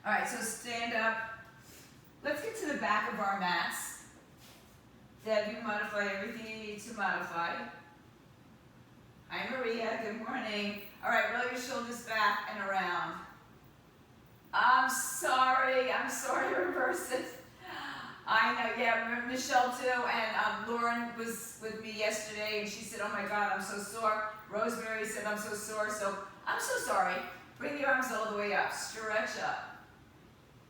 All right, so stand up. Let's get to the back of our mats. Deb, you modify everything you need to modify. Hi, Maria. Good morning. All right, roll your shoulders back and around. I'm sorry, reverse it. I know, yeah, Michelle too, and Lauren was with me yesterday, and she said, oh my God, I'm so sore. Rosemary said, I'm so sore, so I'm so sorry. Bring the arms all the way up, stretch up.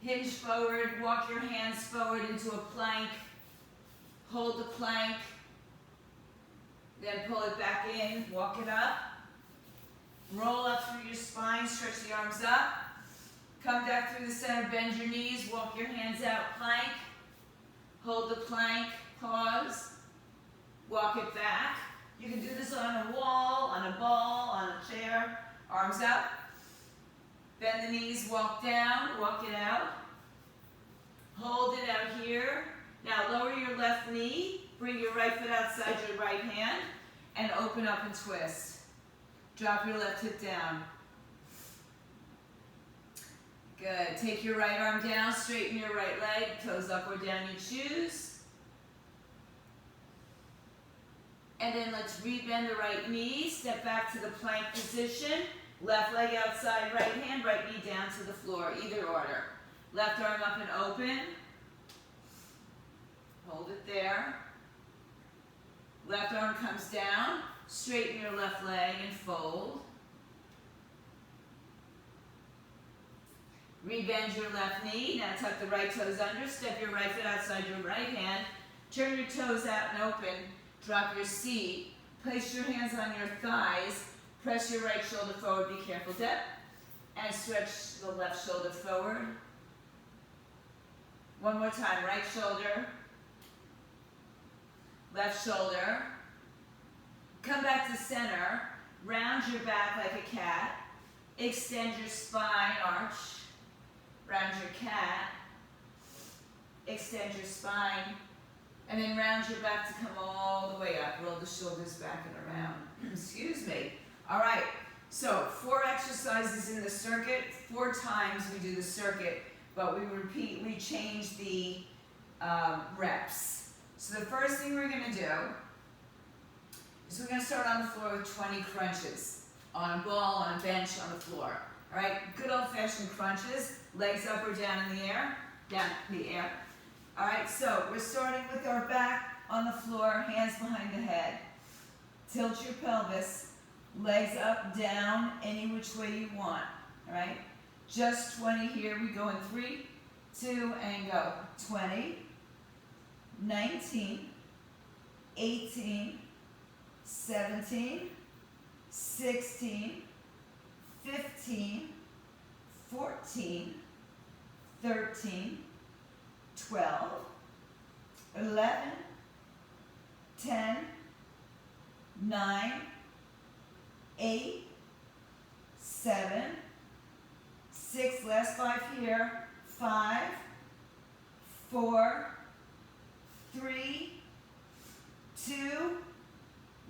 Hinge forward, walk your hands forward into a plank. Hold the plank, then pull it back in, walk it up. Roll up through your spine, stretch the arms up. Come back through the center, bend your knees, walk your hands out, plank. Hold the plank, pause, walk it back. You can do this on a wall, on a ball, on a chair. Arms up. Bend the knees, walk down, walk it out. Hold it out here. Now lower your left knee, bring your right foot outside your right hand, and open up and twist. Drop your left hip down. Good. Take your right arm down, straighten your right leg, toes up or down you choose. And then let's rebend the right knee, step back to the plank position. Left leg outside, right hand, right knee down to the floor, either order. Left arm up and open. Hold it there. Left arm comes down, straighten your left leg and fold. Rebend your left knee, now tuck the right toes under, step your right foot outside your right hand, turn your toes out and open, drop your seat, place your hands on your thighs, press your right shoulder forward, be careful, Deb, and stretch the left shoulder forward. One more time, right shoulder, left shoulder. Come back to center, round your back like a cat, extend your spine, arch, round your cat, extend your spine, and then round your back to come all the way up. Roll the shoulders back and around. Excuse me. All right, so 4 exercises in the circuit. 4 times we do the circuit, but we change the reps. So the first thing we're going to do is we're going to start on the floor with 20 crunches. On a ball, on a bench, on the floor. All right, good old-fashioned crunches. Legs up or down in the air, down in the air. All right, so we're starting with our back on the floor, hands behind the head. Tilt your pelvis, legs up, down, any which way you want. All right, just 20 here. We go in 3, 2, and go. 20, 19, 18, 17, 16, 15, 14, 13, 12, 11, 10, 9, 8, 7, 6, last 5 here, 5, 4, 3, 2,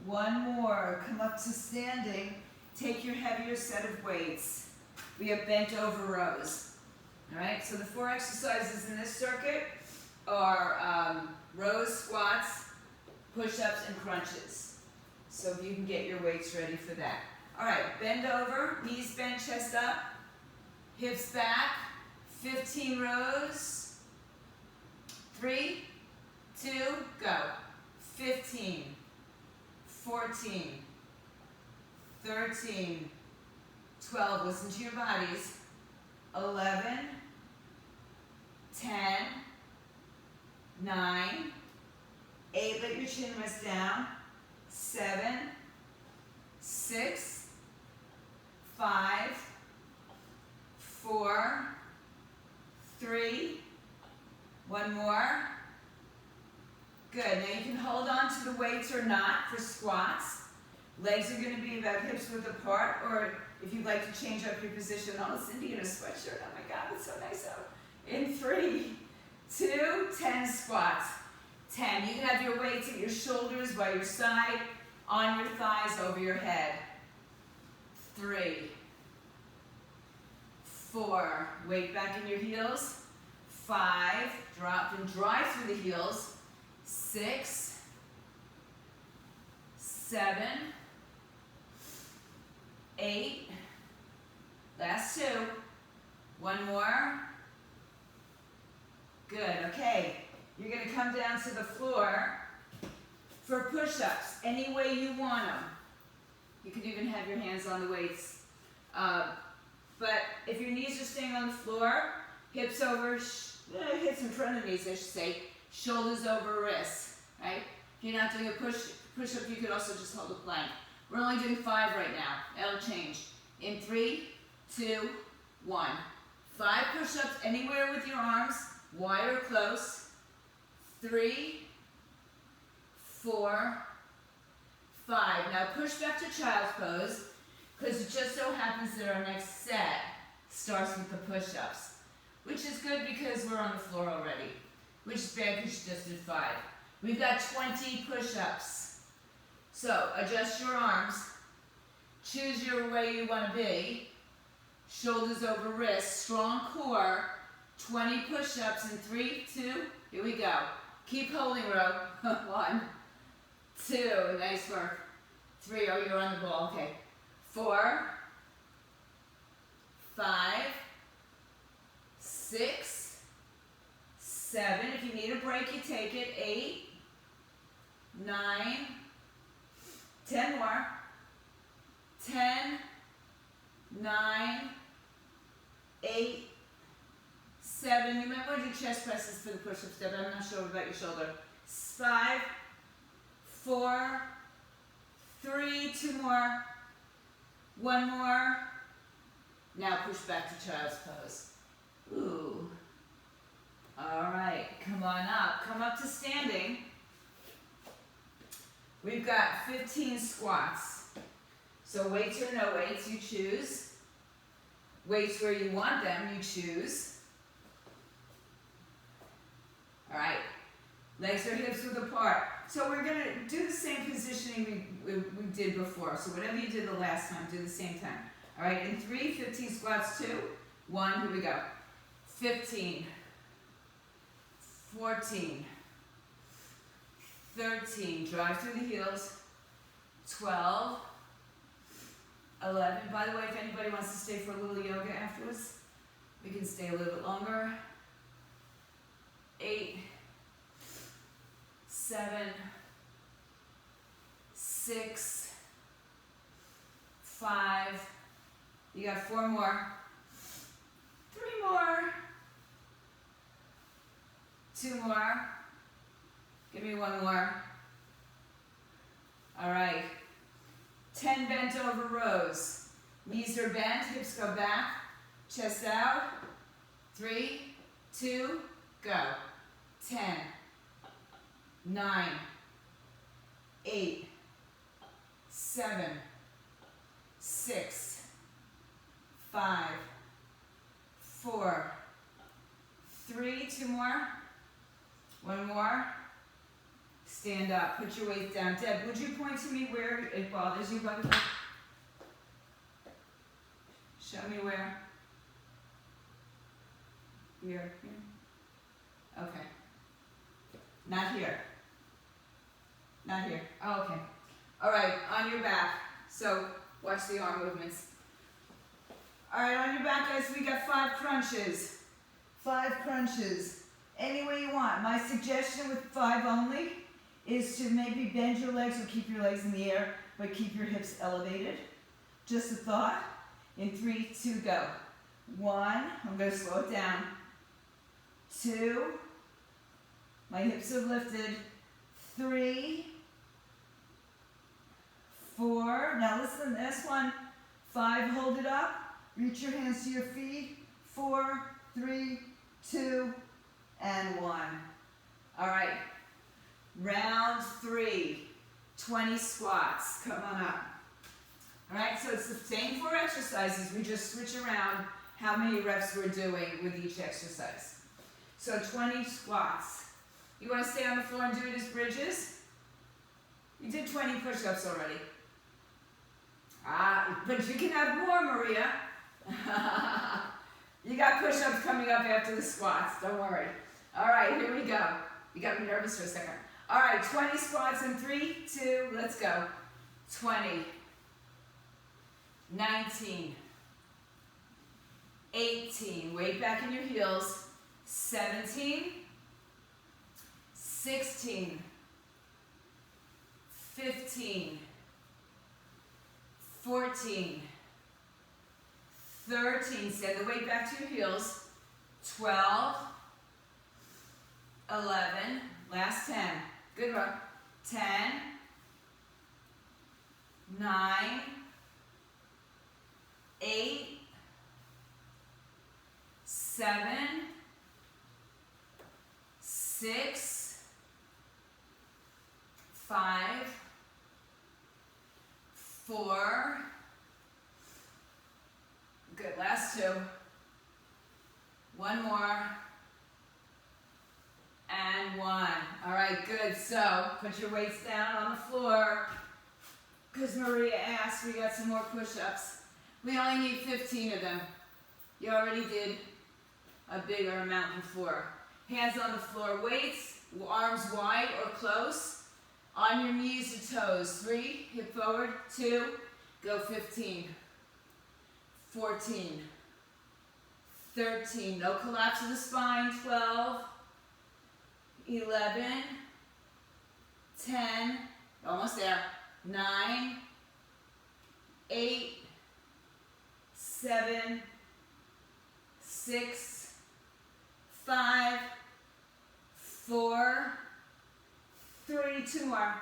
1 more. Come up to standing. Take your heavier set of weights. We have bent over rows. All right, so the 4 exercises in this circuit are rows, squats, push-ups, and crunches. So you can get your weights ready for that. All right, bend over, knees bent, chest up, hips back, 15 rows. 3, 2, go. 15, 14, 13, 12, listen to your bodies, 11, 10, 9, 8, let your chin rest down, 7, 6, 5, 4, 3, 1 more. Good, now you can hold on to the weights or not for squats. Legs are going to be about hips width apart, or if you'd like to change up your position, oh, Cindy in a sweatshirt, oh my God, that's so nice out. In 3, 2, 10 squats. 10, you can have your weights at your shoulders, by your side, on your thighs, over your head. 3, 4, weight back in your heels. 5, drop and drive through the heels. 6, 7, 8, last 2, 1 more. Good, okay. You're gonna come down to the floor for push-ups, any way you want them. You can even have your hands on the weights. But if your knees are staying on the floor, hips over, hips in front of knees, I should say, shoulders over wrists, right? If you're not doing a push-up, you could also just hold a plank. We're only doing 5 right now. That'll change. In 3, 2, 1. 5 push-ups anywhere with your arms, wide or close. 3, 4, 5. Now push back to child's pose, because it just so happens that our next set starts with the push-ups, which is good because we're on the floor already, which is bad because you just did 5. We've got 20 push-ups. So adjust your arms, choose your way you want to be, shoulders over wrists, strong core, 20 push-ups in 3, 2, here we go. Keep holding row. 1, 2, nice work. 3, oh, you're on the ball, okay. 4, 5, 6, 7, if you need a break, you take it. 8, 9, 10 more. 10, 9, 8, 7. You might want to do chest presses for the push-up step. I'm not sure about your shoulder. 5, 4, 3, 2 more. 1 more. Now push back to child's pose. Ooh. All right, come on up. Come up to standing. We've got 15 squats. So weights or no weights, you choose. Weights where you want them, you choose. All right, legs or hips width apart. So we're gonna do the same positioning we did before. So whatever you did the last time, do the same time. All right, in 3, 15 squats, 2, 1, here we go. 15, 14, 13, drive through the heels. 12, 11. By the way, if anybody wants to stay for a little yoga afterwards, we can stay a little bit longer. 8, 7, 6, 5. You got 4 more. 3 more. 2 more. Give me 1 more. All right. 10 bent over rows. Knees are bent, hips go back, chest out. 3, 2, go. 10, 9, 8, 7, 6, 5, 4, 3, 2 more. 1 more. Stand up, put your weight down. Deb, would you point to me where it bothers you, by the way? Show me where. Here, here. Okay. Not here. Not here. Oh, okay. All right, on your back. So watch the arm movements. All right, on your back, guys, we got 5 crunches. 5 crunches. Any way you want. My suggestion with 5 only is to maybe bend your legs or keep your legs in the air, but keep your hips elevated. Just a thought. In 3, 2, go. 1, I'm going to slow it down. 2, my hips are lifted. 3, 4, now listen, this one. 5, hold it up. Reach your hands to your feet. 4, 3, 2, and 1. All right. Round 3, 20 squats. Come on up. All right, so it's the same 4 exercises. We just switch around how many reps we're doing with each exercise. So 20 squats. You want to stay on the floor and do it as bridges? You did 20 push-ups already. But you can have more, Maria. push-ups coming up after the squats, don't worry. All right, here we go. You got me nervous for a second. All right, 20 squats in 3, 2, let's go. 20, 19, 18, weight back in your heels, 17, 16, 15, 14, 13, send the weight back to your heels, 12, 11, last 10, good run, 10, 9, 8, 7, 6, 5, 4, good, last 2, one more, and 1. All right, good, so put your weights down on the floor, because Maria asked, we got some more push-ups. We only need 15 of them. You already did a bigger amount before. Hands on the floor, weights, arms wide or close, on your knees or toes. 3, hip forward, 2, go 15, 14, 13, no collapse of the spine, 12, 11, 10, almost there, 9, 8, 7, 6, 5, 4, 3, 2 more,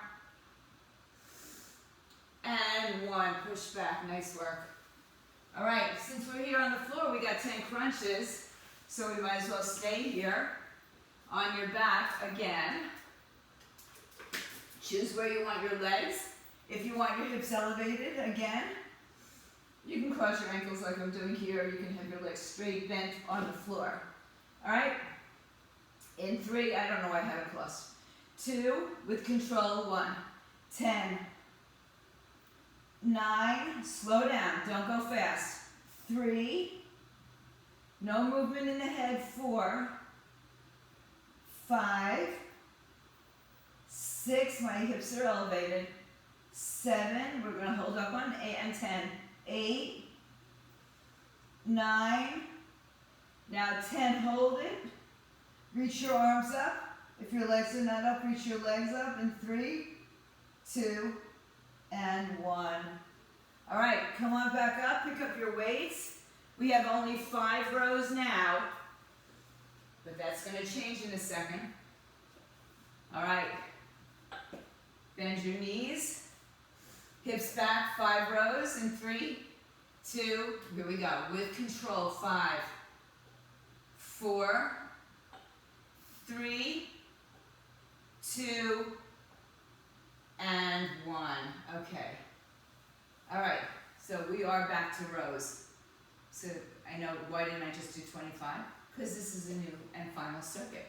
and 1, push back, nice work. All right, since we're here on the floor, we got 10 crunches, so we might as well stay here on your back again. Choose where you want your legs. If you want your hips elevated, again, you can cross your ankles like I'm doing here. You can have your legs straight bent on the floor. All right? In 3, I don't know why I had a plus. 2, with control, 1, 10, 9, slow down, don't go fast. 3, no movement in the head, 4, 5, 6, my hips are elevated, 7, we're going to hold up on 8 and 10, 8, 9, now 10, hold it, reach your arms up, if your legs are not up, reach your legs up, in 3, 2, and 1. All right, come on back up, pick up your weights. We have only 5 rows now, but that's going to change in a second. All right, bend your knees, hips back, 5 rows in 3, 2, here we go, with control, 5, 4, 3, 2, and 1. Okay. All right, so we are back to rows. So I know, why didn't I just do 25? Because this is a new and final circuit.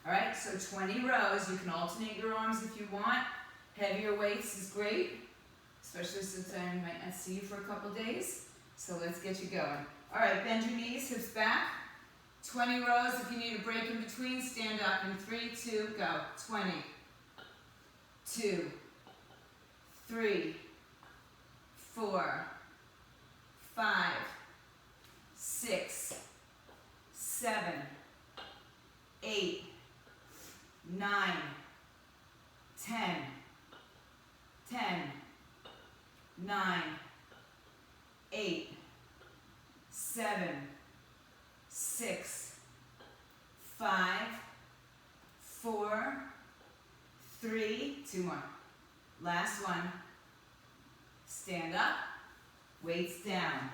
All right, so 20 rows. You can alternate your arms if you want. Heavier weights is great, especially since I might not see you for a couple days. So let's get you going. All right, bend your knees, hips back. 20 rows. If you need a break in between, stand up in 3, 2, go. 20, 2, 3, 4, 5, 6, 7, 8, 9, 10, 10, 9, 8, 7, 6, 5, 4, 3, 2 more. Last one. Stand up, weights down.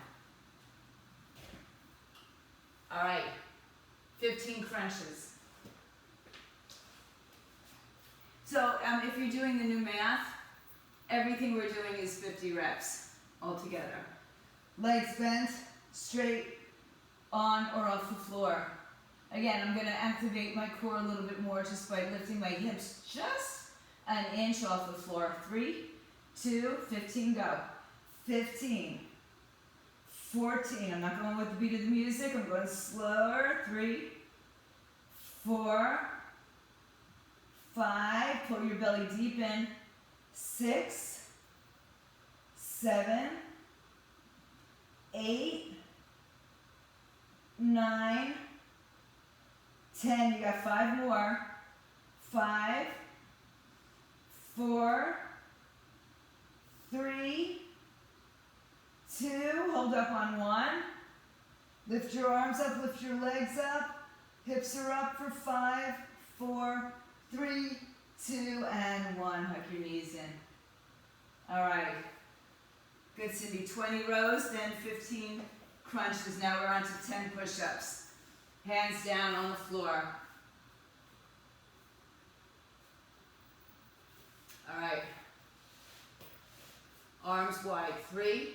All right, 15 crunches. So if you're doing the new math, everything we're doing is 50 reps altogether. Legs bent, straight, on or off the floor. Again, I'm going to activate my core a little bit more just by lifting my hips just an inch off the floor. 3, 2, 15, go. 15, 14. I'm not going with the beat of the music. I'm going slower. 3, 4, 5. Pull your belly deep in. 6, 7, 8, 9, 10. You got 5 more. 5, 4, 3, 2. Hold up on 1. Lift your arms up, lift your legs up. Hips are up for 5, 4, 3, 2, and 1. Hug your knees in. All right. Good, Cindy. 20 rows, then 15 crunches. Now we're on to 10 push-ups. Hands down on the floor. All right. Arms wide. 3,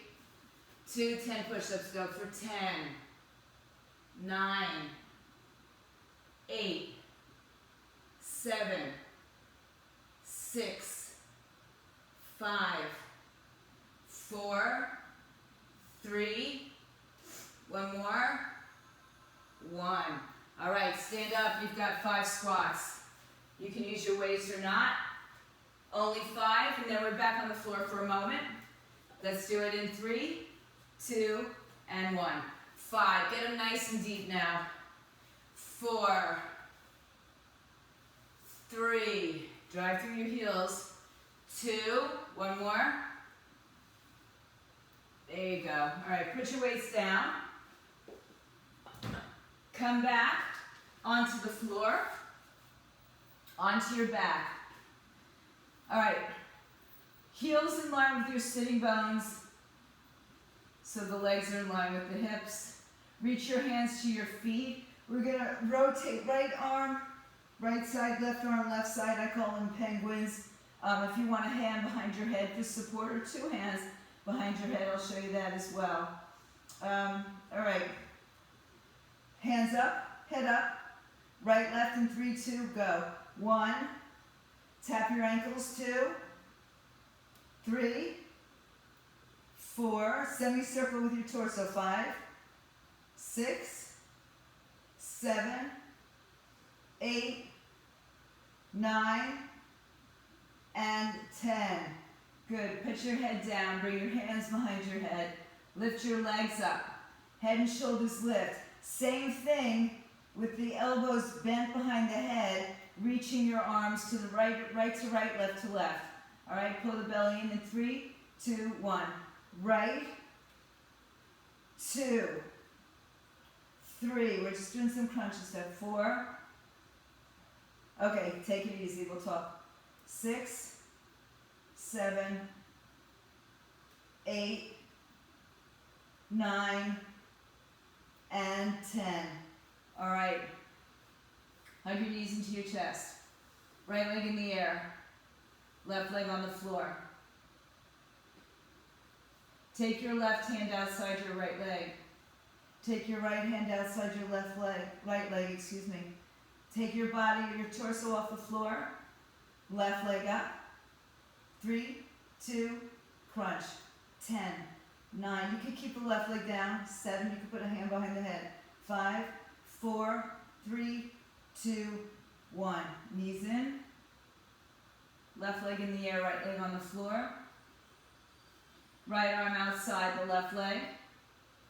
2, 10 push-ups. Go for 10, 9, 8, 7, 6, 5, 4, 3, one more, 1. All right, stand up. You've got 5 squats. You can use your weights or not. Only 5, and then we're back on the floor for a moment. Let's do it in 3, 2, and 1. 5. Get them nice and deep now. 4, 3. Drive through your heels. 2. One more. There you go. All right, put your weights down. Come back onto the floor, onto your back. All right, heels in line with your sitting bones, so the legs are in line with the hips. Reach your hands to your feet. We're gonna rotate right arm, right side, left arm, left side. I call them penguins. If you want a hand behind your head for support, or 2 hands behind your head, I'll show you that as well. All right. Hands up, head up, right, left, in 3, 2, go. 1, tap your ankles. 2, 3, 4, semicircle with your torso. 5, 6, 7, 8, 9, and 10. Good. Put your head down, bring your hands behind your head, lift your legs up, head and shoulders lift. Same thing with the elbows bent behind the head, reaching your arms to the right, right to right, left to left. All right, pull the belly in 3, 2, 1. Right, 2, 3. We're just doing some crunches there. 4. Okay, take it easy. We'll talk. 6, 7, 8, 9, and 10. All right. Hug your knees into your chest. Right leg in the air. Left leg on the floor. Take your left hand outside your right leg. Take your right hand outside your right leg, excuse me. Take your body, your torso off the floor. Left leg up. 3, 2, crunch. 10, 9. You can keep the left leg down. 7. You can put a hand behind the head. 5, 4, 3, 2, 1. Knees in. Left leg in the air, right leg on the floor. Right arm outside the left leg.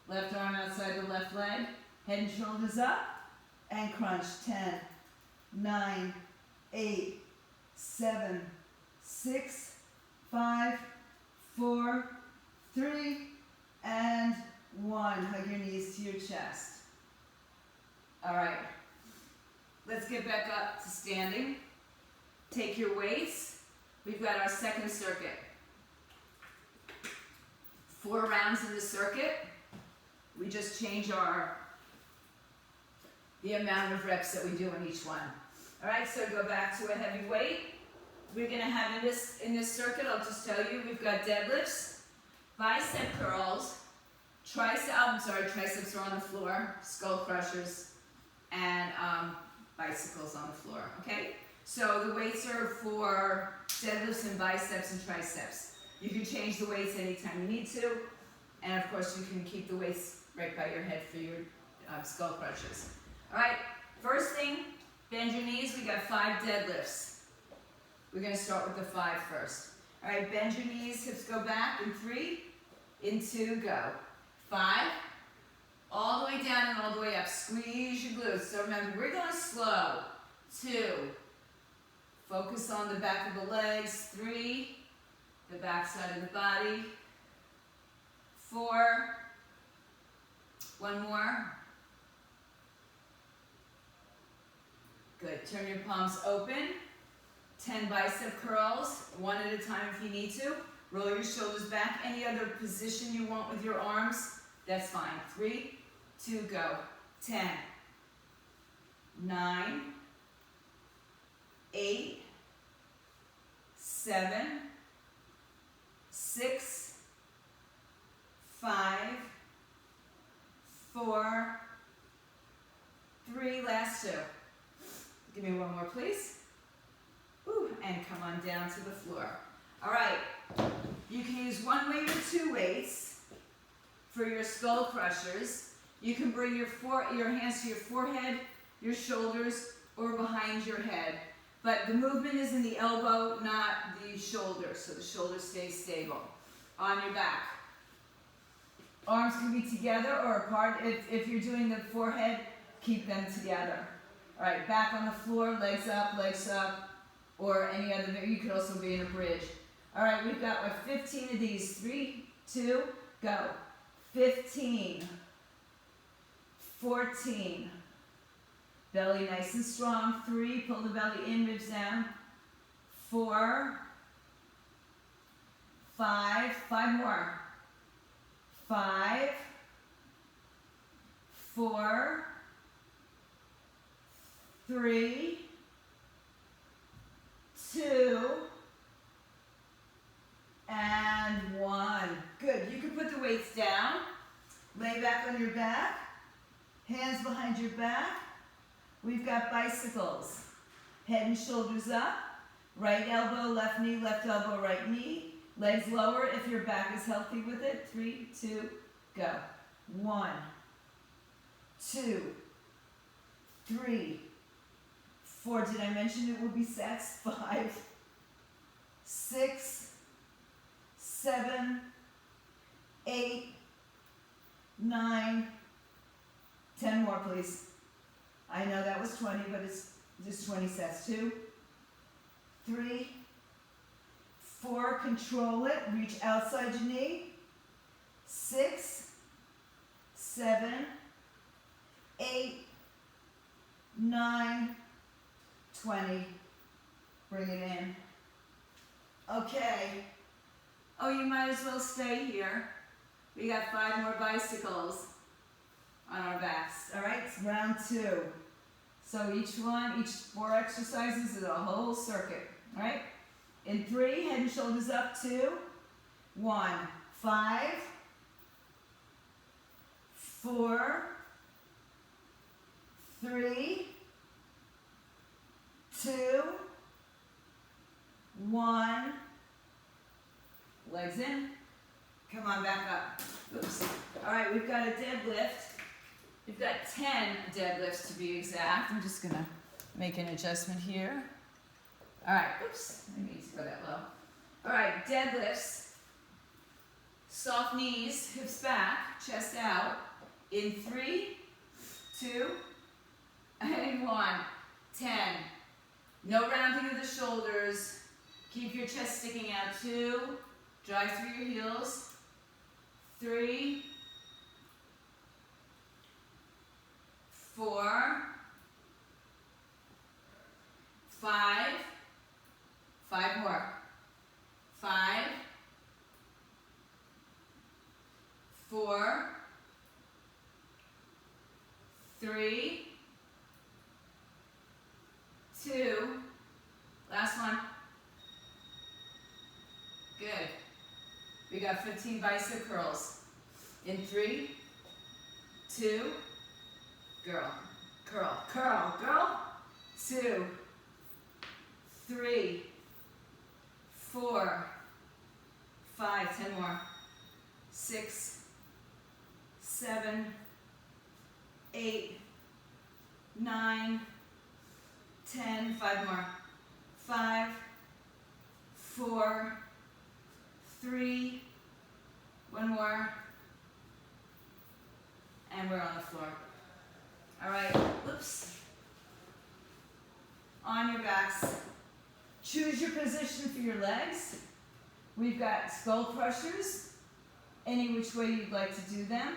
Left arm outside the left leg. Head and shoulders up. And crunch. 10, 9, 8, 7, 6, 5, 4, 3, and 1. Hug your knees to your chest. All right. Let's get back up to standing. Take your weights. We've got our second circuit. 4 rounds in the circuit. We just change the amount of reps that we do in each one. All right, so go back to a heavy weight. We're gonna have in this circuit, I'll just tell you, we've got deadlifts, bicep curls, triceps are on the floor, skull crushers, and bicycles on the floor, okay? So the weights are for deadlifts and biceps and triceps. You can change the weights anytime you need to, And of course, you can keep the weights right by your head for your skull crushes. All right, first thing, bend your knees. We got 5 deadlifts. We're gonna start with the 5 first. All right, bend your knees, hips go back in 3, in 2, go. 5, all the way down and all the way up. Squeeze your glutes. So remember, we're going slow. 2, focus on the back of the legs. 3, the back side of the body. 4, one more. Good, turn your palms open. 10 bicep curls, 1 at a time if you need to. Roll your shoulders back. Any other position you want with your arms, that's fine. 3, 2, go. 10, 9, 8, 7, 6, 5, 4, 3, last 2. Give me one more, please. Ooh, and come on down to the floor. All right, you can use 1 weight or 2 weights for your skull crushers. You can bring your hands to your forehead, your shoulders, or behind your head. But the movement is in the elbow, not the shoulder, so the shoulder stays stable. On your back. Arms can be together or apart. If you're doing the forehead, keep them together. All right, back on the floor, legs up, or any other, you could also be in a bridge. All right, we've got like 15 of these. 3, 2, go. 15, 14, belly nice and strong. 3, pull the belly in, ribs down. 4, 5, 5 more. 5, 4, 3, 2, and 1. Good. You can put the weights down. Lay back on your back. Hands behind your back. We've got bicycles. Head and shoulders up. Right elbow, left knee, left elbow, right knee. Legs lower if your back is healthy with it. 3, 2, go. 1, 2, 3, 4. Did I mention it will be sets? 5, 6, 7, 8, 9, 10 more, please. I know that was 20, but it's just 20 sets. 2, 3, 4, control it. Reach outside your knee. 6, 7, 8, 9, 20. Bring it in. Okay. Oh, you might as well stay here. We got 5 more bicycles on our backs. All right, it's round 2. So each 4 exercises is a whole circuit. All right. In 3, head and shoulders up. 2, 1, 5, 4, 3, 2, 1. Legs in. Come on, back up. Oops. All right, we've got a deadlift. We've got 10 deadlifts to be exact. I'm just gonna make an adjustment here. All right, oops, I didn't mean to go that low. All right, deadlifts. Soft knees, hips back, chest out. In 3, 2, and 1. 10. No rounding of the shoulders. Keep your chest sticking out. 2, drive through your heels. 3, 4, 5, 5 more. 5, 4, 3, 2, last one. Good. We got 15 bicep curls. In 3, 2, girl, curl, curl, girl. 2, 3, 4, 5, 10 more. 6, 7, 8, 9, 10, 5 more. 5, 4, 3, 1 more, and we're on the floor. All right, oops. On your backs. Choose your position for your legs. We've got skull crushers, any which way you'd like to do them.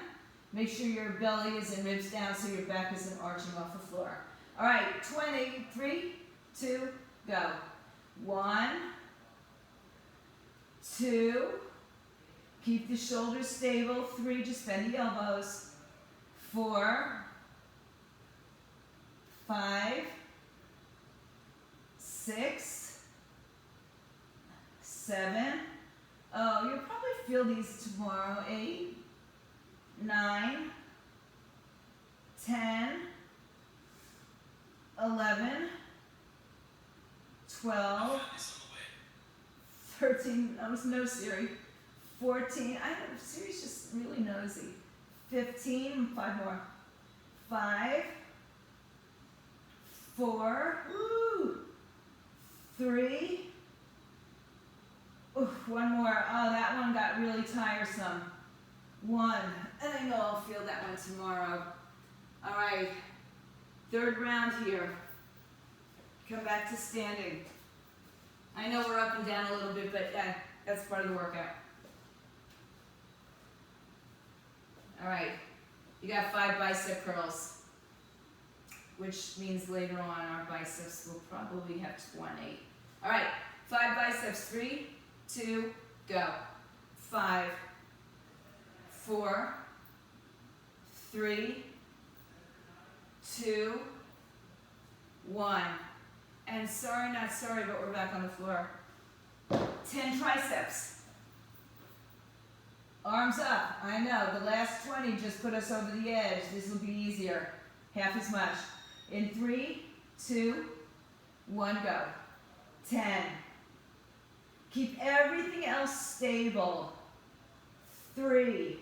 Make sure your belly is in ribs down so your back isn't arching off the floor. All right, 20, 3, 2, go. 1, 2, keep the shoulders stable. 3, just bend the elbows. 4, 5, 6, 7. Oh, you'll probably feel these tomorrow. 8, 9, 10, 11, 12, 13, no Siri, 14, Siri's just really nosy, 15, 5 more, 5, 4, woo, 3, ooh, 1 more, oh that one got really tiresome, 1, and I know I'll feel that one tomorrow. All right, 3rd round here, come back to standing. I know we're up and down a little bit, but that's part of the workout. All right, you got 5 bicep curls, which means later on our biceps will probably have 20. All right, 5 biceps, 3, 2, go. 5, 4, 3, 2, 1. And sorry, not sorry, but we're back on the floor. 10 triceps. Arms up. I know, the last 20 just put us over the edge. This will be easier. Half as much. In 3, 2, 1, go. 10. Keep everything else stable. 3,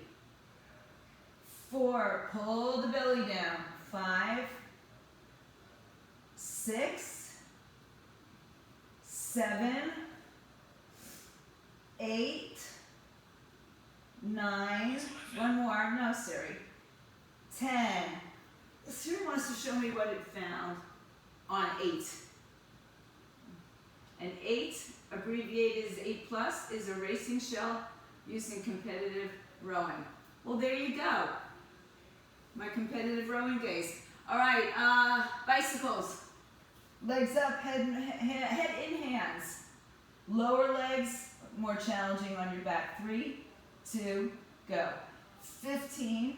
4, pull the belly down. 5, 6, 7, 8, 9, 1 more, no Siri, 10. Siri wants to show me what it found on 8. And 8, abbreviated as 8 plus, is a racing shell used in competitive rowing. Well, there you go. My competitive rowing days. All right, bicycles. Legs up, head in hands. Lower legs, more challenging on your back. 3, 2, go. 15,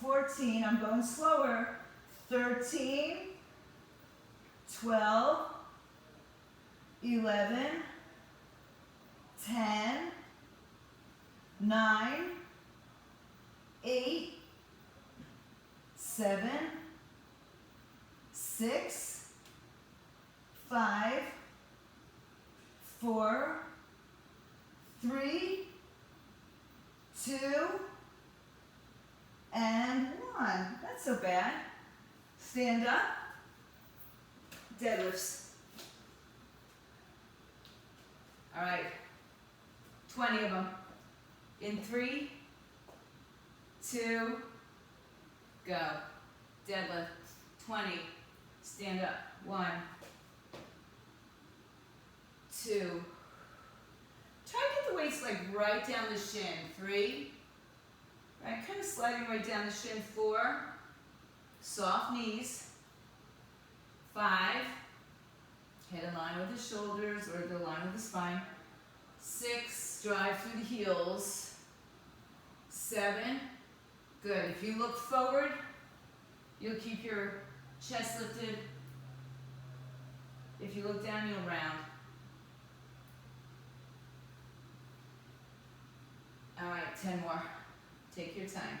14, I'm going slower. 13, 12, 11, 10, 9, 8, 7, 6, 5, 4, 3, 2, and 1. That's so bad. Stand up. Deadlifts. All right. 20 of them. In 3, 2, go. Deadlift. 20. Stand up. 1, 2. Try to get the weights like right down the shin. 3. Right, kind of sliding right down the shin. 4. Soft knees. 5. Head in line with the shoulders or the line with the spine. 6. Drive through the heels. 7. Good. If you look forward, you'll keep your chest lifted. If you look down, you'll round. All right, 10 more. Take your time.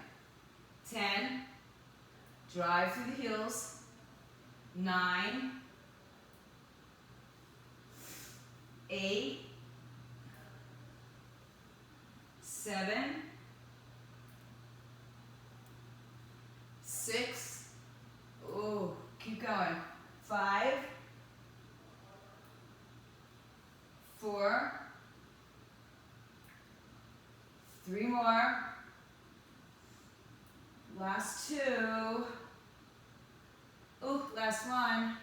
10. Drive through the heels. 9. 8. 7. 6. Ooh, keep going. 5, 4, 3 more. Last 2. Ooh, last 1.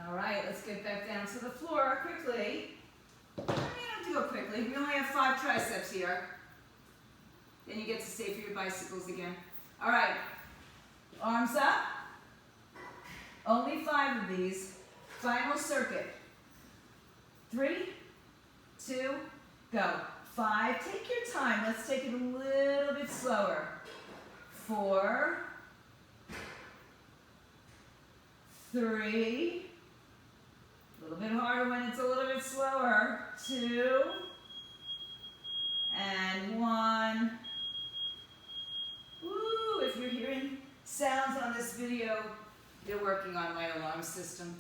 All right, let's get back down to the floor quickly. I mean, I have to go quickly. We only have 5 triceps here. Then you get to stay for your bicycles again. All right, arms up. Only 5 of these. Final circuit. 3, 2, go. 5, take your time. Let's take it a little bit slower. 4, 3, a little bit harder when it's a little bit slower. 2, and 1. Woo, if you're hearing sounds on this video, they're working on my alarm system.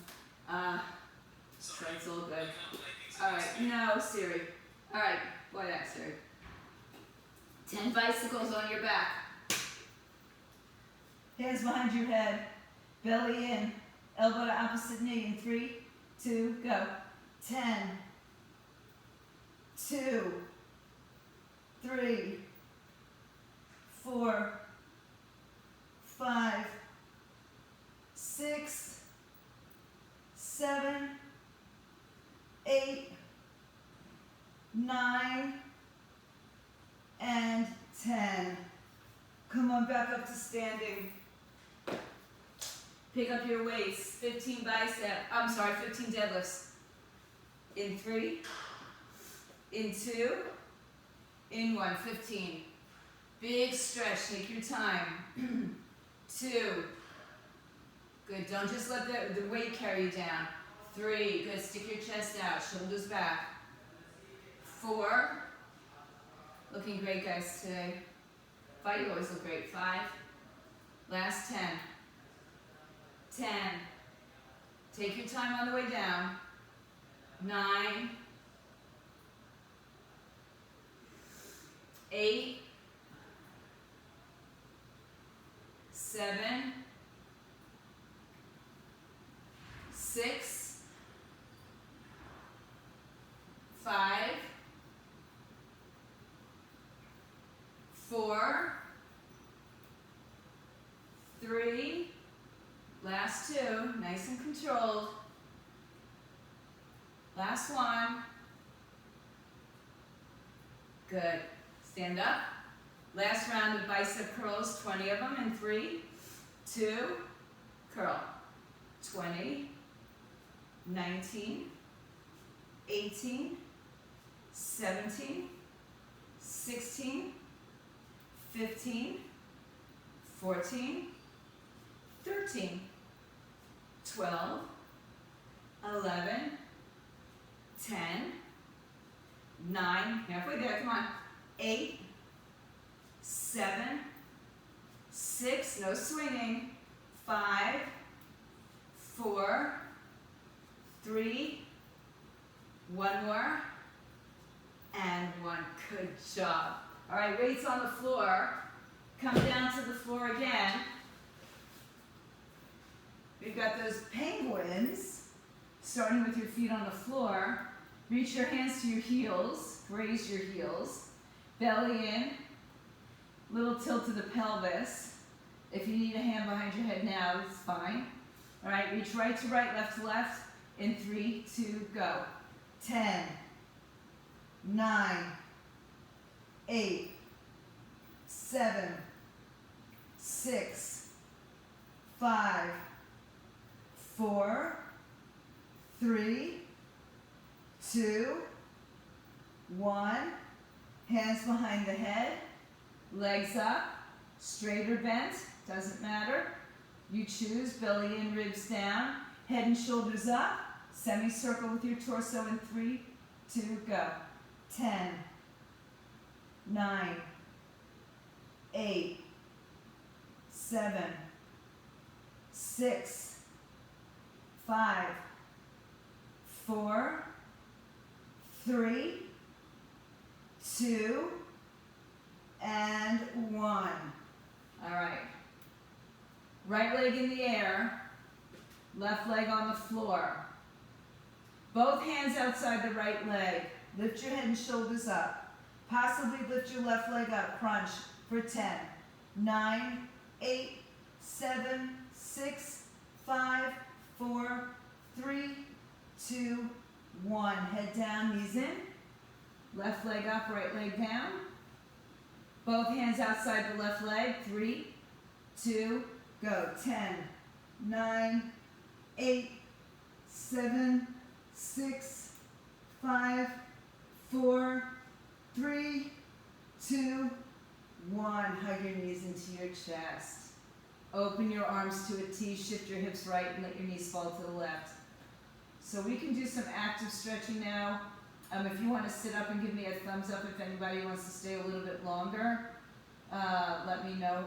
So it's all good. All right, no, Siri. All right, why that, Siri? 10 bicycles on your back. Hands behind your head, belly in, elbow to opposite knee in 3, 2, go. 10, 2, 3, 4, 5, 6, 7, 8, 9, and 10. Come on back up to standing. Pick up your weights. 15 deadlifts. In 3, in 2, in 1, 15. Big stretch, take your time. 2, good, don't just let the weight carry you down. 3, good, stick your chest out, shoulders back. 4, looking great guys today. 5, you always look great. 5, last 10. 10, take your time on the way down. 9, 8, 7, 6, 5, 4, 3, last 2, nice and controlled. Last 1. Good. Stand up. Last round of bicep curls, 20 of them in 3, 2, curl. 20, 19, 18, 17, 16, 15, 14, 13, 12, 11, 10, 9, halfway there, come on, 8, 7, 6, no swinging, 5, 4, 3, 1 more, and 1. Good job. All right, weights on the floor. Come down to the floor again. We've got those penguins, starting with your feet on the floor. Reach your hands to your heels, raise your heels, belly in, little tilt to the pelvis. If you need a hand behind your head now, it's fine. All right, reach right to right, left to left, in 3, 2, go. 10, 9, 8, 7, 6, 5, 4, 3, 2, 1. Hands behind the head, legs up, straight or bent, doesn't matter. You choose, belly in, ribs down, head and shoulders up, semicircle with your torso in 3, 2, go. 10, 9, 8, 7, 6, 5, 4, 3, 2, and 1. All right. Right leg in the air, left leg on the floor. Both hands outside the right leg. Lift your head and shoulders up. Possibly lift your left leg up. Crunch for 10, 9, 8, 7, 6, 5, 4, 3, 2, 1. Head down, knees in. Left leg up, right leg down. Both hands outside the left leg. 3, 2, go. 10, 9, 8, 7, 6, 5, 4, 3, 2, 1. Hug your knees into your chest. Open your arms to a T, shift your hips right, and let your knees fall to the left. So we can do some active stretching now. If you want to sit up and give me a thumbs up if anybody wants to stay a little bit longer, let me know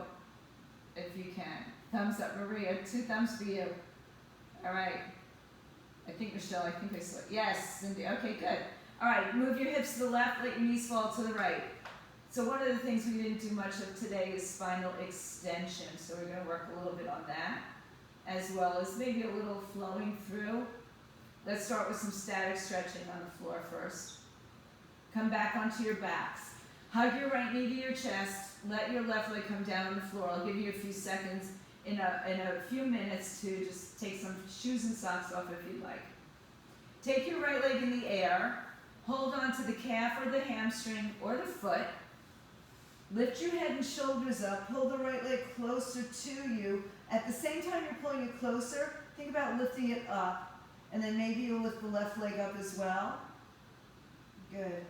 if you can. Thumbs up, Maria. 2 thumbs for you. All right. I think Michelle, I saw it. Yes, Cindy. Okay, good. All right, move your hips to the left, let your knees fall to the right. So one of the things we didn't do much of today is spinal extension. So we're going to work a little bit on that, as well as maybe a little flowing through. Let's start with some static stretching on the floor first. Come back onto your backs. Hug your right knee to your chest. Let your left leg come down on the floor. I'll give you a few seconds in a few minutes to just take some shoes and socks off if you'd like. Take your right leg in the air. Hold on to the calf or the hamstring or the foot. Lift your head and shoulders up. Pull the right leg closer to you. At the same time you're pulling it closer, think about lifting it up. And then maybe you'll lift the left leg up as well. Good.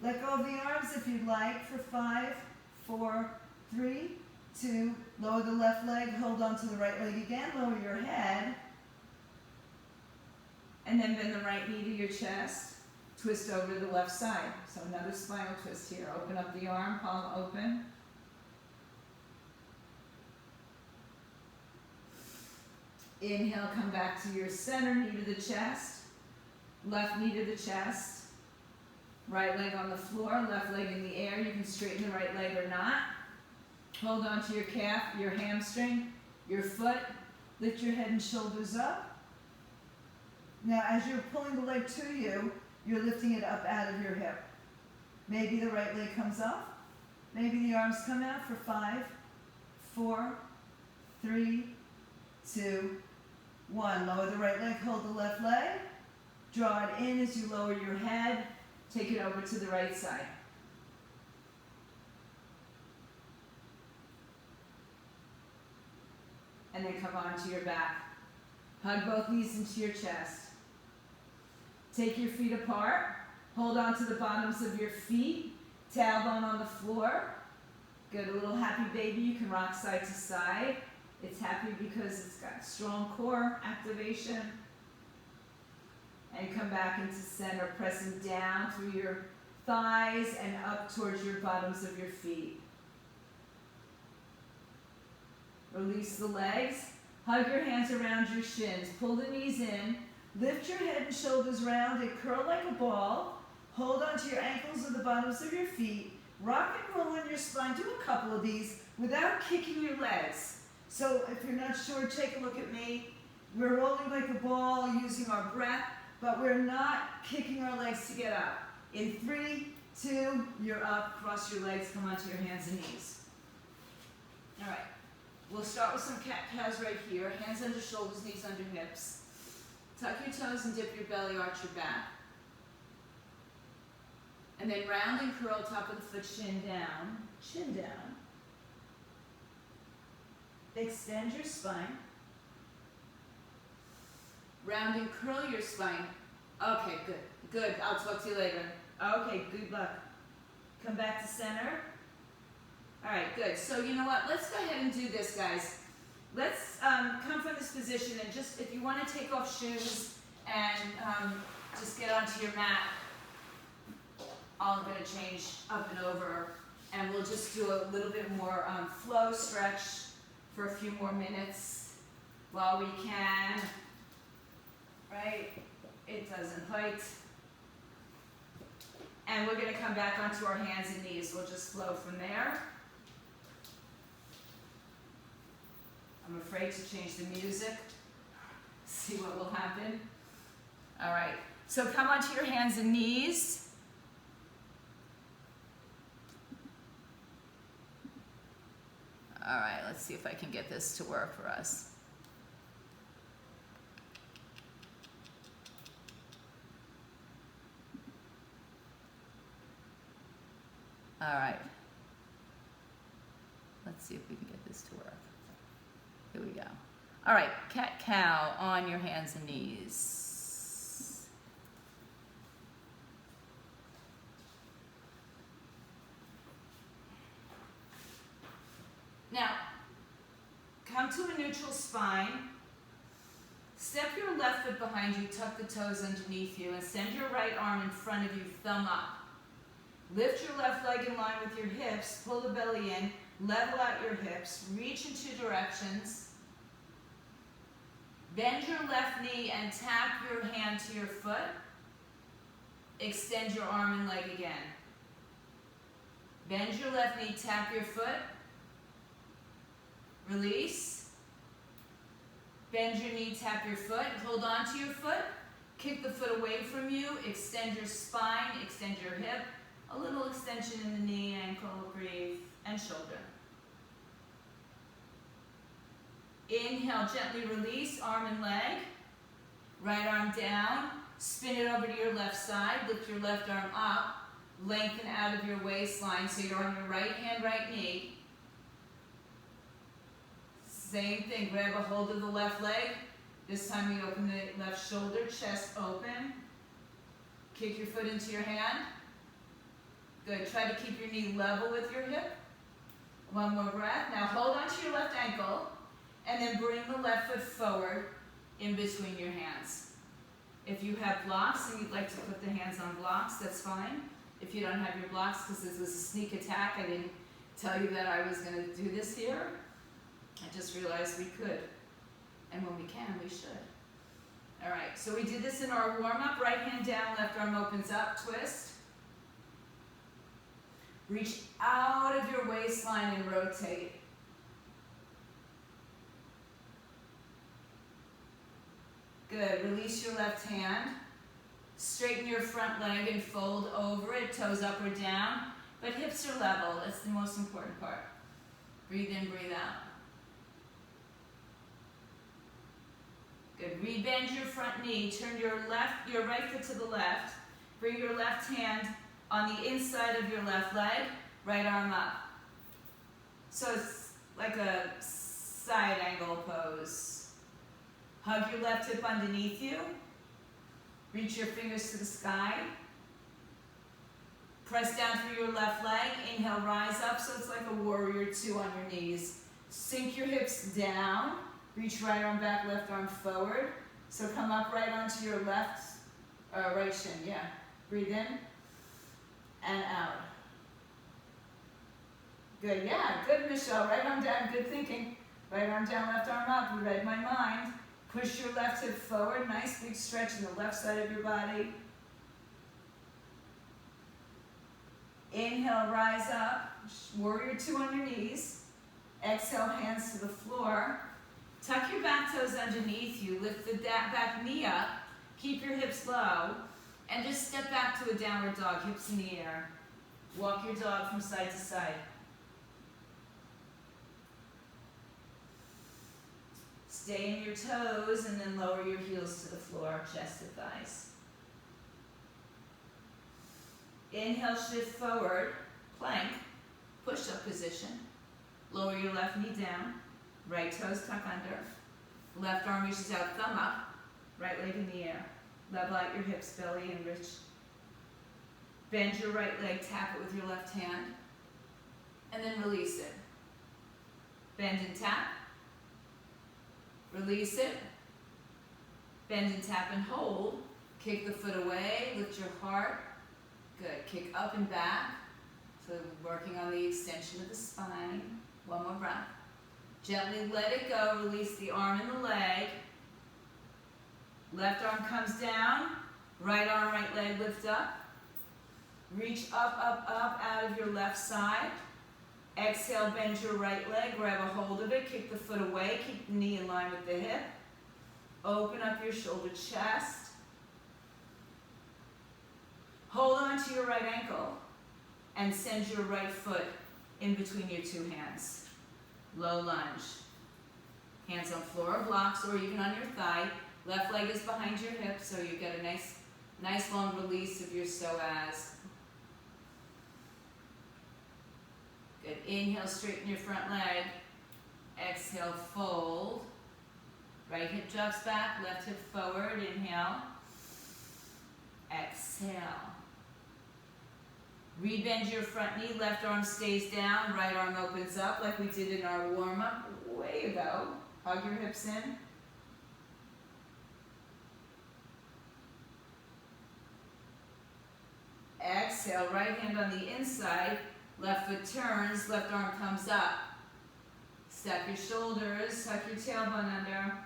Let go of the arms if you'd like for 5, 4, 3, 2. Lower the left leg. Hold on to the right leg again. Lower your head. And then bend the right knee to your chest. Twist over to the left side. So another spinal twist here. Open up the arm, palm open. Inhale, come back to your center, knee to the chest. Left knee to the chest. Right leg on the floor, left leg in the air. You can straighten the right leg or not. Hold on to your calf, your hamstring, your foot. Lift your head and shoulders up. Now, as you're pulling the leg to you, you're lifting it up out of your hip. Maybe the right leg comes off. Maybe the arms come out for 5, 4, 3, 2, 1. Lower the right leg, hold the left leg. Draw it in as you lower your head. Take it over to the right side. And then come onto your back. Hug both knees into your chest. Take your feet apart. Hold on to the bottoms of your feet. Tailbone on the floor. Good, a little happy baby. You can rock side to side. It's happy because it's got strong core activation. And come back into center, pressing down through your thighs and up towards your bottoms of your feet. Release the legs. Hug your hands around your shins. Pull the knees in. Lift your head and shoulders round and curl like a ball. Hold onto your ankles or the bottoms of your feet. Rock and roll on your spine. Do a couple of these without kicking your legs. So if you're not sure, take a look at me. We're rolling like a ball using our breath, but we're not kicking our legs to get up. In 3, 2, you're up. Cross your legs. Come onto your hands and knees. All right. We'll start with some cat-cows right here. Hands under shoulders, knees under hips. Tuck your toes and dip your belly, arch your back. And then round and curl, top of the foot, shin down. Chin down. Extend your spine. Round and curl your spine. Okay, good. Good. I'll talk to you later. Okay, good luck. Come back to center. All right, good. So you know what? Let's go ahead and do this, guys. Let's come from this position and just, if you want to take off shoes and just get onto your mat, I'm going to change up and over, and we'll just do a little bit more flow stretch for a few more minutes while we can. Right? It doesn't bite. And we're going to come back onto our hands and knees. We'll just flow from there. I'm afraid to change the music. See what will happen. All right. So come onto your hands and knees. All right, let's see if I can get this to work for us. All right. Let's see if we can get this to work. Here we go. All right, cat-cow on your hands and knees. Now, come to a neutral spine. Step your left foot behind you, tuck the toes underneath you, and send your right arm in front of you, thumb up. Lift your left leg in line with your hips, pull the belly in, level out your hips, reach in two directions. Bend your left knee and tap your hand to your foot. Extend your arm and leg again. Bend your left knee, tap your foot. Release. Bend your knee, tap your foot. Hold on to your foot. Kick the foot away from you. Extend your spine, extend your hip. A little extension in the knee, ankle, breathe, and shoulder. Inhale, gently release, arm and leg. Right arm down. Spin it over to your left side. Lift your left arm up. Lengthen out of your waistline so you're on your right hand, right knee. Same thing, grab a hold of the left leg. This time we open the left shoulder, chest open. Kick your foot into your hand. Good, try to keep your knee level with your hip. One more breath. Now hold on to your left ankle and then bring the left foot forward in between your hands. If you have blocks and you'd like to put the hands on blocks, that's fine. If you don't have your blocks, because this was a sneak attack, I didn't tell you that I was going to do this here. I just realized we could. And when we can, we should. All right, so we did this in our warm-up. Right hand down, left arm opens up, twist. Reach out of your waistline and rotate. Good, release your left hand. Straighten your front leg and fold over it, toes up or down. But hips are level, that's the most important part. Breathe in, breathe out. Good, rebend your front knee. Turn your right foot to the left. Bring your left hand on the inside of your left leg, right arm up. So it's like a side angle pose. Hug your left hip underneath you. Reach your fingers to the sky. Press down through your left leg. Inhale, rise up so it's like a warrior two on your knees. Sink your hips down. Reach right arm back, left arm forward. So come up right onto your left, right shin, yeah. Breathe in. And out. Good, yeah, good, Michelle. Right arm down, good thinking. Right arm down, left arm up. You read my mind. Push your left hip forward. Nice big stretch in the left side of your body. Inhale, rise up. Warrior two on your knees. Exhale, hands to the floor. Tuck your back toes underneath you. Lift the back knee up. Keep your hips low. And just step back to a downward dog, hips in the air. Walk your dog from side to side. Stay in your toes and then lower your heels to the floor, chest to thighs. Inhale, shift forward, plank, push-up position. Lower your left knee down, right toes tuck under. Left arm reaches out, thumb up, right leg in the air. Level out your hips, belly and rich. Bend your right leg, tap it with your left hand, and then release it. Bend and tap. Release it. Bend and tap and hold. Kick the foot away, lift your heart. Good, kick up and back. So working on the extension of the spine. One more breath. Gently let it go, release the arm and the leg. Left arm comes down, right arm, right leg lift up. Reach up, up, up out of your left side. Exhale, bend your right leg, grab a hold of it, kick the foot away, keep the knee in line with the hip. Open up your shoulder chest. Hold on to your right ankle and send your right foot in between your two hands. Low lunge. Hands on floor or blocks or even on your thigh. Left leg is behind your hip, so you get a nice long release of your psoas. Good. Inhale, straighten your front leg. Exhale, fold. Right hip drops back, left hip forward. Inhale. Exhale. Rebend your front knee, left arm stays down, right arm opens up like we did in our warm-up. Way to go. Hug your hips in. Exhale, right hand on the inside, left foot turns, left arm comes up. Step your shoulders, tuck your tailbone under.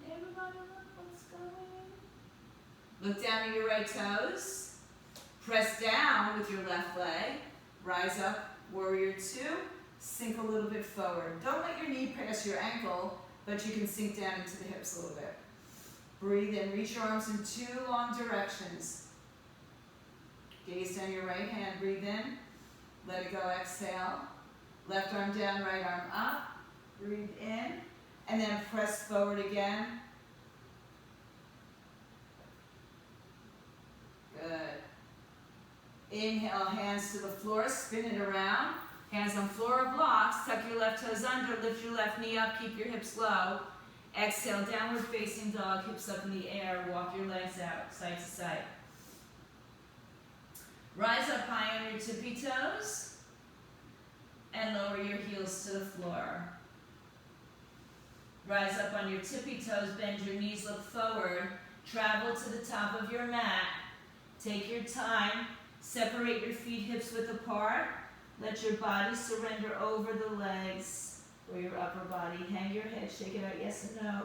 Everybody look what's going. Look down at your right toes. Press down with your left leg. Rise up, warrior two. Sink a little bit forward. Don't let your knee pass your ankle, but you can sink down into the hips a little bit. Breathe in, reach your arms in two long directions. Gaze down your right hand, breathe in. Let it go, exhale. Left arm down, right arm up. Breathe in. And then press forward again. Good. Inhale, hands to the floor, spin it around. Hands on floor or blocks, tuck your left toes under, lift your left knee up, keep your hips low. Exhale, downward facing dog, hips up in the air, walk your legs out, side to side. Rise up high on your tippy toes, and lower your heels to the floor. Rise up on your tippy toes, bend your knees, look forward, travel to the top of your mat. Take your time. Separate your feet hips width apart. Let your body surrender over the legs or your upper body. Hang your head, shake it out, yes and no.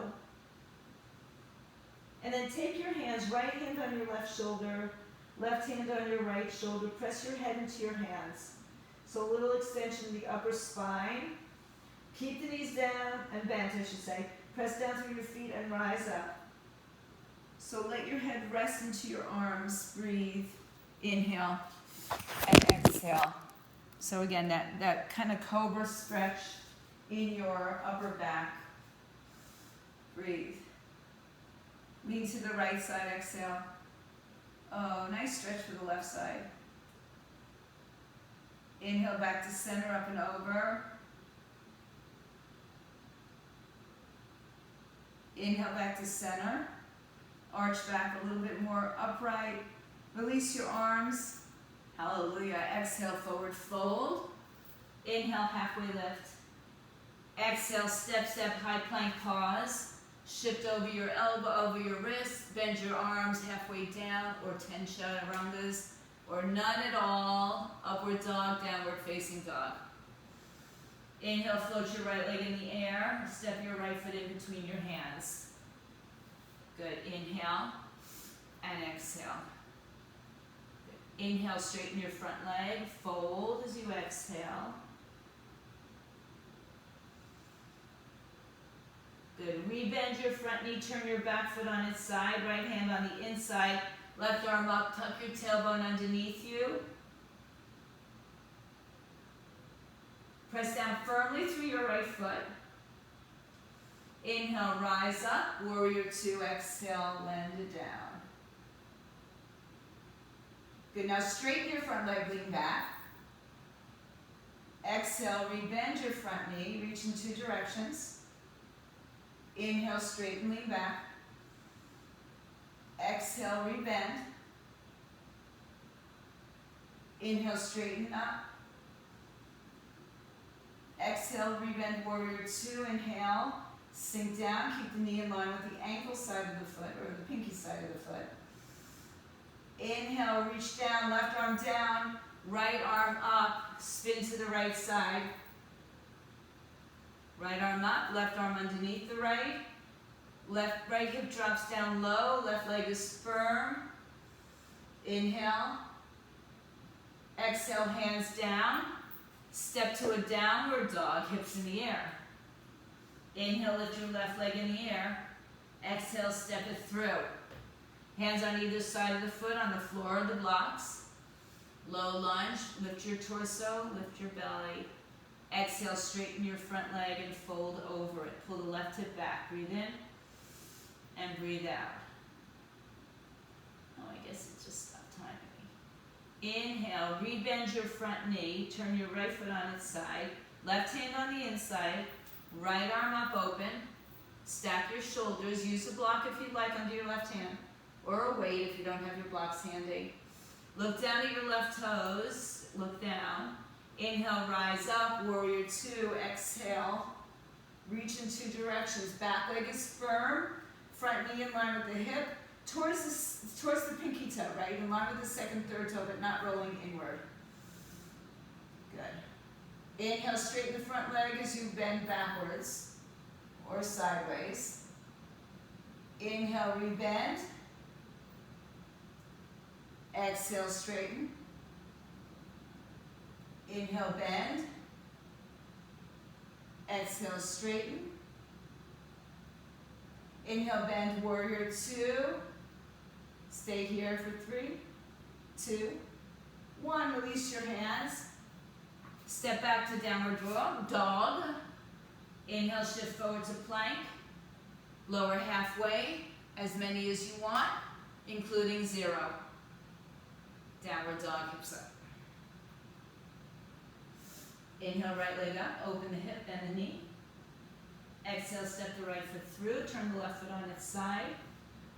And then take your hands, right hand on your left shoulder, left hand on your right shoulder. Press your head into your hands. So a little extension of the upper spine. Keep the knees down and bent, I should say. Press down through your feet and rise up. So let your head rest into your arms. Breathe. Inhale and exhale. So again, that kind of cobra stretch in your upper back. Breathe. Lean to the right side, exhale. Oh, nice stretch for the left side. Inhale back to center, up and over. Inhale back to center. Arch back a little bit more upright. Release your arms. Hallelujah. Exhale, forward fold. Inhale, halfway lift. Exhale, step, step, high plank, pause. Shift over your elbow, over your wrist. Bend your arms halfway down, or 10 chaturangas, or none at all. Upward dog, downward facing dog. Inhale, float your right leg in the air. Step your right foot in between your hands. Good. Inhale and exhale. Inhale, straighten your front leg, fold as you exhale. Good. Rebend your front knee, turn your back foot on its side, right hand on the inside, left arm up, tuck your tailbone underneath you. Press down firmly through your right foot. Inhale, rise up, warrior two, exhale, land it down. Good, now straighten your front leg, lean back. Exhale, rebend your front knee, reach in two directions. Inhale, straighten, lean back. Exhale, rebend. Inhale, straighten up. Exhale, rebend, warrior two, inhale. Sink down, keep the knee in line with the ankle side of the foot, or the pinky side of the foot. Inhale, reach down, left arm down, right arm up, spin to the right side. Right arm up, left arm underneath the right. Right hip drops down low, left leg is firm. Inhale, Exhale, hands down. Step to a downward dog, hips in the air. Inhale, lift your left leg in the air. Exhale, step it through. Hands on either side of the foot on the floor of the blocks. Low lunge, lift your torso, lift your belly. Exhale, straighten your front leg and fold over it. Pull the left hip back. Breathe in and breathe out. Oh, I guess it just stopped timing me. Inhale, rebend your front knee. Turn your right foot on its side. Left hand on the inside. Right arm up open. Stack your shoulders. Use a block if you'd like under your left hand, or a weight if you don't have your blocks handy. Look down at your left toes. Look down. Inhale, rise up, warrior two. Exhale, reach in two directions. Back leg is firm. Front knee in line with the hip. Towards the pinky toe, right? In line with the second, third toe, but not rolling inward. Good. Inhale, straighten the front leg as you bend backwards or sideways. Inhale, rebend. Exhale, straighten. Inhale, bend. Exhale, straighten. Inhale, bend, warrior two. Stay here for 3, 2, 1. Release your hands. Step back to downward dog. Inhale, shift forward to plank. Lower halfway, as many as you want, including 0. Downward dog, hips up. Inhale, right leg up, open the hip, bend the knee. Exhale, step the right foot through, turn the left foot on its side.